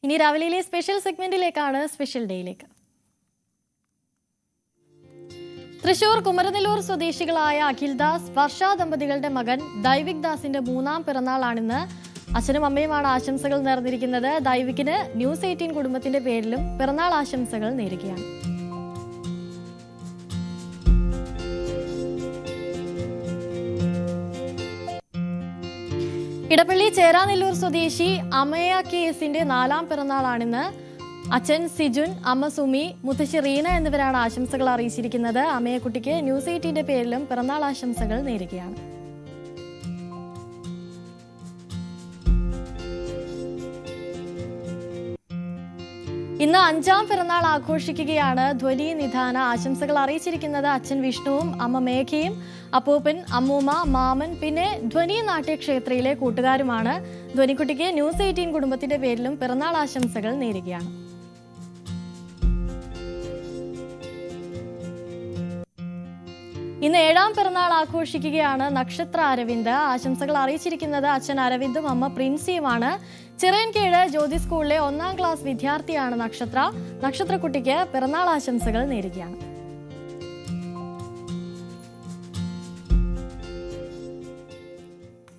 ഇനി രാവിലെയിലെ special സെഗ്മെന്റിലേക്കാണ്, special ഡേയിലേക്ക്. Thrissur Kumaranellur സ്വദേശികളായ അഖിൽദാസ്, വർഷ ദമ്പതികളുടെ മകൻ ദൈവിക് ദാസിന്റെ 3ാം പിറന്നാളാണിന്ന്. അച്ഛനും അമ്മയുമാണ് ആശംസകൾ നേർന്നിരിക്കുന്നത്. ദൈവിക്കിന് ന്യൂസ് 18 കുടുംബത്തിന്റെ പേരിലും പിറന്നാൾ ആശംസകൾ നേരുകയാണ്. ഇടപ്പള്ളി ചേരാനെല്ലൂർ സ്വദേശി അമയ KSന്റെ 4ാം പിറന്നാളാണിന്ന്. അച്ഛൻ സിജുൻ, അമ്മ സുമി, മുത്തശ്ശി റീന എന്നിവരാണ് ആശംസകൾ അറിയിച്ചിരിക്കുന്നത്. അമയക്കുട്ടിക്ക് ന്യൂസ് 18ന്റെ പേരിലും പിറന്നാൾ ആശംസകൾ നേരുകയാണ്. ഇന്ന് 5ാം പിറന്നാൾ ആഘോഷിക്കുകയാണ് ധ്വനി നിധാന. ആശംസകൾ അറിയിച്ചിരിക്കുന്നത് അച്ഛൻ വിഷ്ണുവും അമ്മ മേഘയും, അപ്പൂപ്പൻ, അമ്മൂമ്മ, മാമൻ, പിന്നെ ധ്വനി നാട്യക്ഷേത്രയിലെ കൂട്ടുകാരുമാണ്. ധ്വനിക്കുട്ടിക്ക് ന്യൂസ് 18 കുടുംബത്തിന്റെ പേരിലും പിറന്നാൾ ആശംസകൾ നേരുകയാണ്. ഇന്ന് 7ാം പിറന്നാൾ ആഘോഷിക്കുകയാണ് നക്ഷത്ര അരവിന്ദ്. ആശംസകൾ അറിയിച്ചിരിക്കുന്നത് അച്ഛൻ അരവിന്ദും അമ്മ പ്രിൻസിയുമാണ്. ചിറയൻകീഴ് ജ്യോതി സ്കൂളിലെ 1ാം ക്ലാസ് വിദ്യാർത്ഥിയാണ് നക്ഷത്രക്കുട്ടിക്ക് പിറന്നാൾ ആശംസകൾ നേരുകയാണ്.